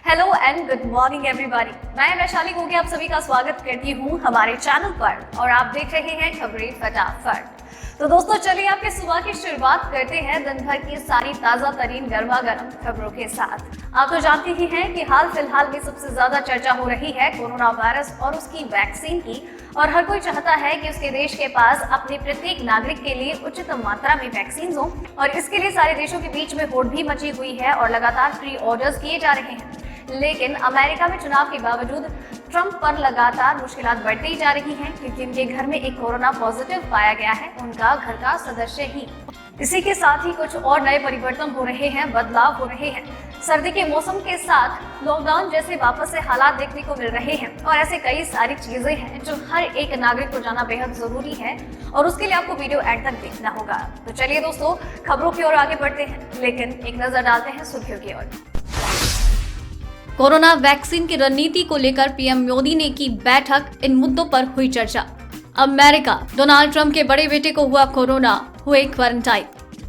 Hello and good morning everybody. मैं वैशाली गोगे आप सभी का स्वागत करती हूँ हमारे चैनल पर और आप देख रहे हैं खबरें फटाफट। तो दोस्तों चलिए आपके सुबह की शुरुआत करते हैं दिन भर की सारी ताजा तरीन गर्मा गर्म खबरों के साथ। आप तो जानते ही हैं कि हाल फिलहाल में सबसे ज्यादा चर्चा हो रही है कोरोना वायरस और उसकी वैक्सीन की, और हर कोई चाहता है कि उसके देश के पास अपने प्रत्येक नागरिक के लिए उचित मात्रा में वैक्सीन हो, और इसके लिए सारे देशों के बीच में होड़ भी मची हुई है और लगातार प्री ऑर्डर्स किए जा रहे हैं। लेकिन अमेरिका में चुनाव के बावजूद ट्रंप पर लगातार मुश्किलात बढ़ती जा रही हैं, क्योंकि उनके घर में एक कोरोना पॉजिटिव पाया गया है, उनका घर का सदस्य ही। इसी के साथ ही कुछ और नए परिवर्तन हो रहे हैं, बदलाव हो रहे हैं। सर्दी के मौसम के साथ लॉकडाउन जैसे वापस से हालात देखने को मिल रहे हैं, और ऐसे कई सारी चीजें हैं जो हर एक नागरिक को जानना बेहद जरूरी है, और उसके लिए आपको वीडियो एंड तक देखना होगा। तो चलिए दोस्तों खबरों की ओर आगे बढ़ते हैं, लेकिन एक नजर डालते हैं सुर्खियों की ओर। कोरोना वैक्सीन की रणनीति को लेकर पीएम मोदी ने की बैठक, इन मुद्दों पर हुई चर्चा। अमेरिका, डोनाल्ड ट्रंप के बड़े बेटे को हुआ कोरोना, हुए क्वारंटाइन।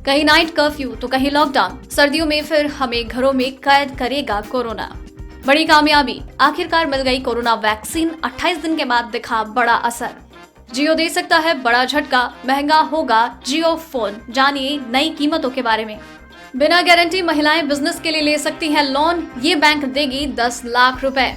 कहीं नाइट कर्फ्यू तो कहीं लॉकडाउन, सर्दियों में फिर हमें घरों में कैद करेगा कोरोना। बड़ी कामयाबी, आखिरकार मिल गई कोरोना वैक्सीन, 28 दिन के बाद दिखा बड़ा असर। जियो दे सकता है बड़ा झटका, महंगा होगा जियो फोन, जानिए नई कीमतों के बारे में। बिना गारंटी महिलाएं बिजनेस के लिए ले सकती हैं लोन, ये बैंक देगी 10 लाख रुपए।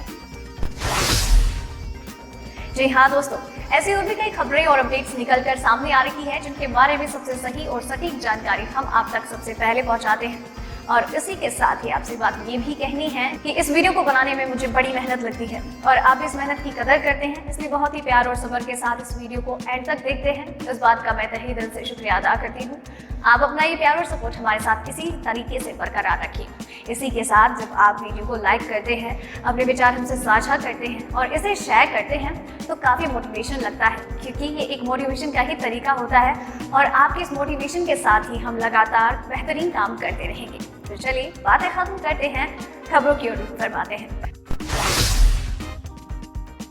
जी हाँ दोस्तों, ऐसी और भी कई खबरें और अपडेट्स निकलकर सामने आ रही है, जिनके बारे में सबसे सही और सटीक जानकारी हम आप तक सबसे पहले पहुंचाते हैं। और इसी के साथ ही आपसे बात ये भी कहनी है कि इस वीडियो को बनाने में मुझे बड़ी मेहनत लगती है, और आप इस मेहनत की कदर करते हैं, इसलिए बहुत ही प्यार और सब्र के साथ इस वीडियो को एंड तक देखते हैं। इस बात का मैं तहे दिल से शुक्रिया अदा करती हूँ। आप अपना ये प्यार और सपोर्ट हमारे साथ इसी तरीके से बरकरार रखिए। इसी के साथ जब आप वीडियो को लाइक करते हैं, अपने विचार हमसे साझा करते हैं और इसे शेयर करते हैं, तो काफ़ी मोटिवेशन लगता है, क्योंकि ये एक मोटिवेशन का ही तरीका होता है, और आपके इस मोटिवेशन के साथ ही हम लगातार बेहतरीन काम करते रहेंगे। तो चलिए बातें खत्म करते हैं, खबरों की ओर फरमाते हैं।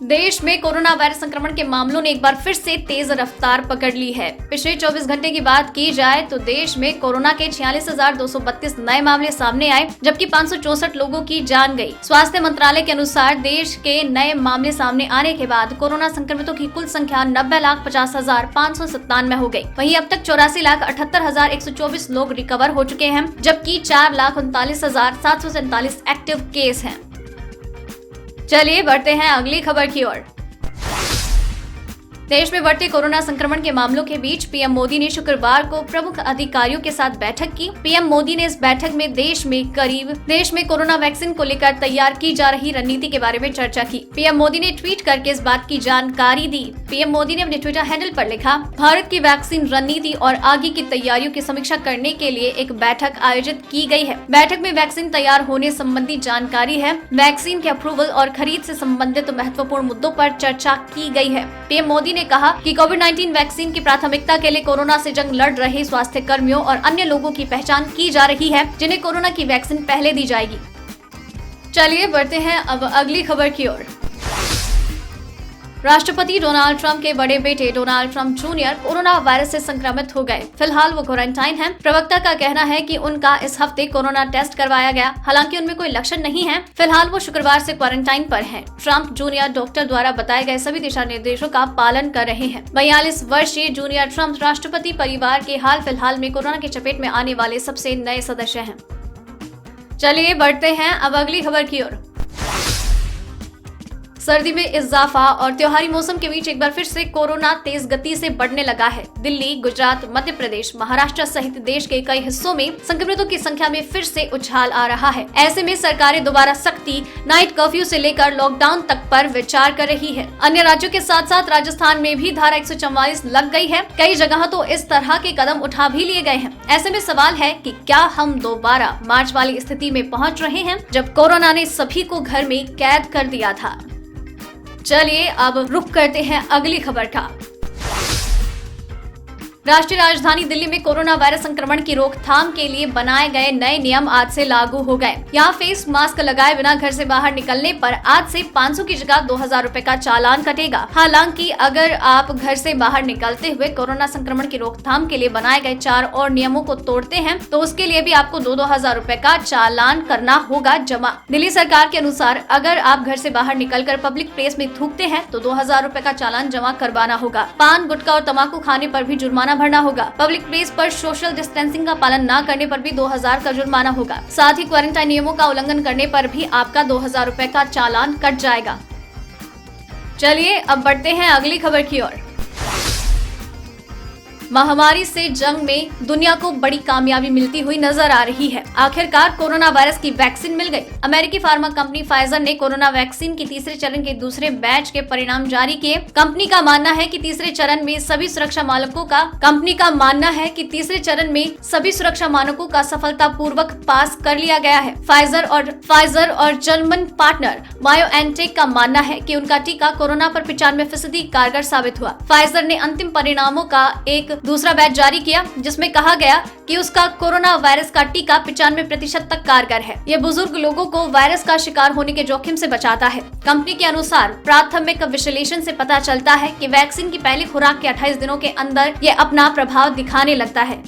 देश में कोरोना वायरस संक्रमण के मामलों ने एक बार फिर से तेज रफ्तार पकड़ ली है। पिछले 24 घंटे की बात की जाए तो देश में कोरोना के 46,232 नए मामले सामने आए, जबकि 564 लोगों की जान गई। स्वास्थ्य मंत्रालय के अनुसार देश के नए मामले सामने आने के बाद कोरोना संक्रमितों की कुल संख्या 90,50,597 हो गई। वहीं अब तक 84,78,124 लोग रिकवर हो चुके हैं, जबकि 4,39,747 एक्टिव केस हैं। चलिए बढ़ते हैं अगली खबर की ओर। देश में बढ़ते कोरोना संक्रमण के मामलों के बीच पीएम मोदी ने शुक्रवार को प्रमुख अधिकारियों के साथ बैठक की। पीएम मोदी ने इस बैठक में देश में कोरोना वैक्सीन को लेकर तैयार की जा रही रणनीति के बारे में चर्चा की। पीएम मोदी ने ट्वीट करके इस बात की जानकारी दी। पीएम मोदी ने अपने ट्विटर हैंडल पर लिखा, भारत की वैक्सीन रणनीति और आगे की तैयारियों की समीक्षा करने के लिए एक बैठक आयोजित की गई है। बैठक में वैक्सीन तैयार होने संबंधी जानकारी है, वैक्सीन के अप्रूवल और खरीद से संबंधित महत्वपूर्ण मुद्दों पर चर्चा की गई है। पीएम मोदी ने कहा कि कोविड-19 वैक्सीन की प्राथमिकता के लिए कोरोना से जंग लड़ रहे स्वास्थ्य कर्मियों और अन्य लोगों की पहचान की जा रही है, जिन्हें कोरोना की वैक्सीन पहले दी जाएगी। चलिए बढ़ते हैं अब अगली खबर की ओर। राष्ट्रपति डोनाल्ड ट्रंप के बड़े बेटे Donald Trump junior corona virus से संक्रमित हो गए। फिलहाल वो क्वारंटाइन हैं। प्रवक्ता का कहना है कि उनका इस हफ्ते कोरोना टेस्ट करवाया गया, हालांकि उनमें कोई लक्षण नहीं है। फिलहाल वो शुक्रवार से क्वारंटाइन पर हैं। ट्रंप जूनियर डॉक्टर द्वारा बताए गए सभी दिशा निर्देशों का पालन कर रहे हैं। 42 वर्षीय जूनियर ट्रंप राष्ट्रपति परिवार के हाल फिलहाल में कोरोना की चपेट में आने वाले सबसे नए सदस्य हैं। चलिए बढ़ते हैं अब अगली खबर की ओर। सर्दी में इजाफा और त्योहारी मौसम के बीच एक बार फिर से कोरोना तेज गति से बढ़ने लगा है। दिल्ली, गुजरात, मध्य प्रदेश, महाराष्ट्र सहित देश के कई हिस्सों में संक्रमितों की संख्या में फिर से उछाल आ रहा है। ऐसे में सरकारें दोबारा सख्ती, नाइट कर्फ्यू से लेकर लॉकडाउन तक पर विचार कर रही है। अन्य राज्यों के साथ साथ राजस्थान में भी धारा 144 लग गई है। कई जगह तो इस तरह के कदम उठा भी लिए गए हैं। ऐसे में सवाल है कि क्या हम दोबारा मार्च वाली स्थिति में पहुँच रहे हैं, जब कोरोना ने सभी को घर में कैद कर दिया था। चलिए अब रुख करते हैं अगली खबर का। राष्ट्रीय राजधानी दिल्ली में कोरोना वायरस संक्रमण की रोकथाम के लिए बनाए गए नए नियम आज से लागू हो गए। यहाँ फेस मास्क लगाए बिना घर से बाहर निकलने पर आज से 500 की जगह 2000 रुपए का चालान कटेगा। हालांकि अगर आप घर से बाहर निकलते हुए कोरोना संक्रमण की रोकथाम के लिए बनाए गए 4 और नियमों को तोड़ते हैं तो उसके लिए भी आपको 2-2000 रुपए का चालान करना होगा जमा। दिल्ली सरकार के अनुसार अगर आप घर से बाहर निकलकर पब्लिक प्लेस में थूकते हैं तो 2000 रुपए का चालान जमा करवाना होगा। पान, गुटखा और तम्बाकू खाने पर भी जुर्माना भरना होगा। पब्लिक प्लेस पर सोशल डिस्टेंसिंग का पालन न करने पर भी 2000 का जुर्माना होगा। साथ ही क्वारंटाइन नियमों का उल्लंघन करने पर भी आपका 2000 रुपए का चालान कट जाएगा। चलिए अब बढ़ते हैं अगली खबर की ओर। महामारी से जंग में दुनिया को बड़ी कामयाबी मिलती हुई नजर आ रही है। आखिरकार कोरोना वायरस की वैक्सीन मिल गई। अमेरिकी फार्मा कंपनी फाइजर ने कोरोना वैक्सीन की तीसरे चरण के दूसरे बैच के परिणाम जारी किए। कंपनी का मानना है कि तीसरे चरण में सभी सुरक्षा मानकों का सफलतापूर्वक पास कर लिया गया है। फाइजर और जर्मन पार्टनर बायोएनटेक का मानना है कि उनका टीका कोरोना पर 95% कारगर साबित हुआ। फाइजर ने अंतिम परिणामों का एक दूसरा बैच जारी किया जिसमें कहा गया कि उसका कोरोना वायरस का टीका 95% तक कारगर है। यह बुजुर्ग लोगों को वायरस का शिकार होने के जोखिम से बचाता है। कंपनी के अनुसार प्राथमिक विश्लेषण से पता चलता है कि वैक्सीन की पहली खुराक के 28 दिनों के अंदर ये अपना प्रभाव दिखाने लगता है।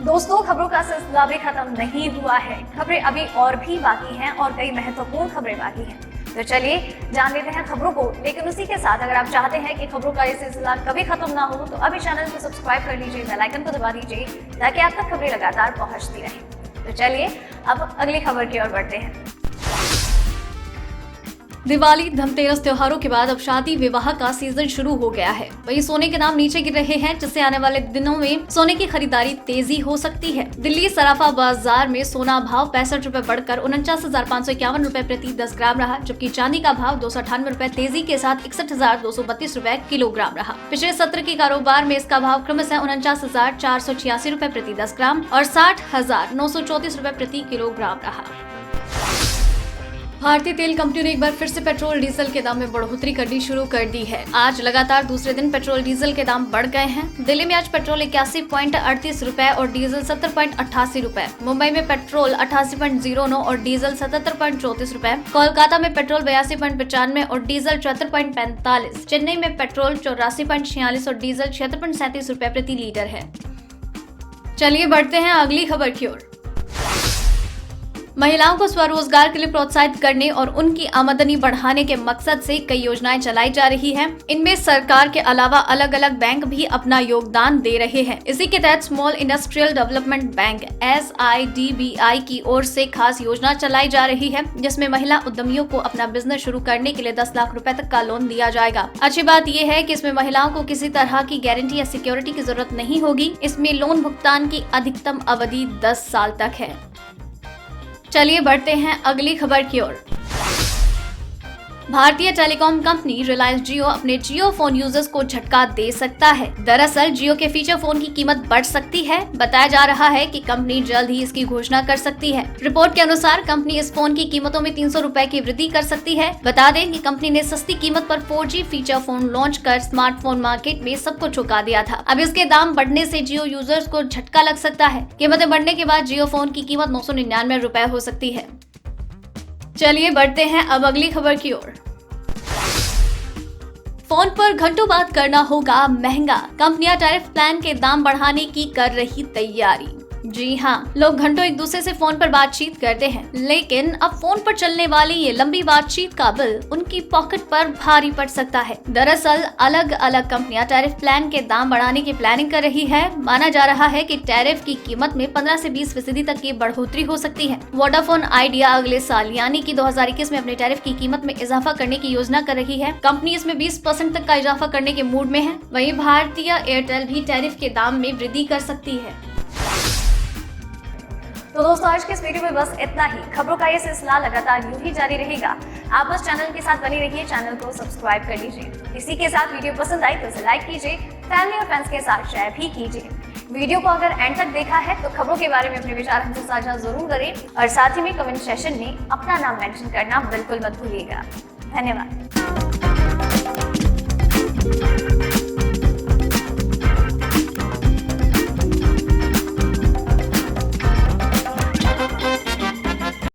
दोस्तों, खबरों का सिलसिला भी खत्म नहीं हुआ है। खबरें अभी और भी बाकी हैं और कई महत्वपूर्ण खबरें बाकी हैं। तो चलिए जान लेते हैं खबरों को। लेकिन उसी के साथ अगर आप चाहते हैं कि खबरों का ये सिलसिला कभी खत्म ना हो तो अभी चैनल को सब्सक्राइब कर लीजिए, बेल आइकन को दबा दीजिए ताकि आप तक खबरें लगातार पहुंचती रहें। तो चलिए अब अगली खबर की ओर बढ़ते हैं। दिवाली, धनतेरस त्योहारों के बाद अब शादी विवाह का सीजन शुरू हो गया है। वहीं सोने के दाम नीचे गिर रहे हैं जिससे आने वाले दिनों में सोने की खरीदारी तेजी हो सकती है। दिल्ली सराफा बाजार में सोना भाव 65 रुपए बढ़कर 49,551 रुपए प्रति 10 ग्राम रहा, जबकि चांदी का भाव 298 रुपए तेजी के साथ 61,232 रुपए किलोग्राम रहा। पिछले सत्र के कारोबार में इसका भाव क्रमशः 49,486 रुपए प्रति 10 ग्राम और 60,934 रुपए प्रति किलोग्राम रहा। भारतीय तेल कंपनियों ने एक बार फिर से पेट्रोल डीजल के दाम में बढ़ोतरी करनी शुरू कर दी है। आज लगातार दूसरे दिन पेट्रोल डीजल के दाम बढ़ गए हैं। दिल्ली में आज पेट्रोल 81.38 रुपए और डीजल 70.88 रुपए, मुंबई में पेट्रोल 88.09 और डीजल 77.34 रुपए, कोलकाता में पेट्रोल 82.95 और डीजल 74.45, चेन्नई में पेट्रोल 84.46 और डीजल 76.37 रुपए प्रति लीटर है। चलिए बढ़ते हैं अगली खबर की ओर। महिलाओं को स्वरोजगार के लिए प्रोत्साहित करने और उनकी आमदनी बढ़ाने के मकसद से कई योजनाएं चलाई जा रही हैं। इनमें सरकार के अलावा अलग अलग बैंक भी अपना योगदान दे रहे हैं। इसी के तहत small industrial development bank SIDBI की ओर से खास योजना चलाई जा रही है जिसमें महिला उद्यमियों को अपना बिजनेस शुरू करने के लिए 10 लाख रुपए तक का लोन दिया जाएगा। अच्छी बात यह है कि इसमें महिलाओं को किसी तरह की गारंटी या सिक्योरिटी की जरूरत नहीं होगी। इसमें लोन भुगतान की अधिकतम अवधि 10 साल तक है। चलिए बढ़ते हैं अगली खबर की ओर। भारतीय टेलीकॉम कंपनी रिलायंस जियो अपने जियो फोन यूजर्स को झटका दे सकता है। दरअसल जियो के फीचर फोन की कीमत बढ़ सकती है। बताया जा रहा है कि कंपनी जल्द ही इसकी घोषणा कर सकती है। रिपोर्ट के अनुसार कंपनी इस फोन की कीमतों में 300 रुपए की वृद्धि कर सकती है। बता दें कि कंपनी ने सस्ती कीमत पर 4G फीचर फोन लॉन्च कर स्मार्टफोन मार्केट में सबको चौंका दिया था। अब इसके दाम बढ़ने से जियो यूजर्स को झटका लग सकता है। कीमतें बढ़ने के बाद जियो फोन की कीमत 999 रुपए हो सकती है। चलिए बढ़ते हैं अब अगली खबर की ओर। फोन पर घंटों बात करना होगा महंगा, कंपनियां टैरिफ प्लान के दाम बढ़ाने की कर रही तैयारी। जी हाँ, लोग घंटों एक दूसरे से फोन पर बातचीत करते हैं, लेकिन अब फोन पर चलने वाली ये लंबी बातचीत का बिल उनकी पॉकेट पर भारी पड़ सकता है। दरअसल अलग अलग कंपनियां टैरिफ प्लान के दाम बढ़ाने की प्लानिंग कर रही है। माना जा रहा है कि टैरिफ की कीमत में 15 से 20% तक की बढ़ोतरी हो सकती है। वोडाफोन आइडिया अगले साल यानी कि 2021 में अपने टैरिफ की कीमत में इजाफा करने की योजना कर रही है। कंपनी इसमें 20% तक का इजाफा करने के मूड में है। वहीं भारतीय एयरटेल भी टैरिफ के दाम में वृद्धि कर सकती है। तो दोस्तों आज के इस वीडियो में बस इतना ही। खबरों का ये सिलसिला लगातार यूं ही जारी रहेगा। आप बस चैनल के साथ बनी रहिए, चैनल को सब्सक्राइब कर लीजिए। इसी के साथ वीडियो पसंद आई तो इसे लाइक कीजिए, फैमिली और फ्रेंड्स के साथ शेयर भी कीजिए। वीडियो को अगर एंड तक देखा है तो खबरों के बारे में अपने विचार हमसे साझा जरूर करें और साथ ही में कमेंट सेशन में अपना नाम मेंशन करना बिल्कुल मत भूलिएगा। धन्यवाद।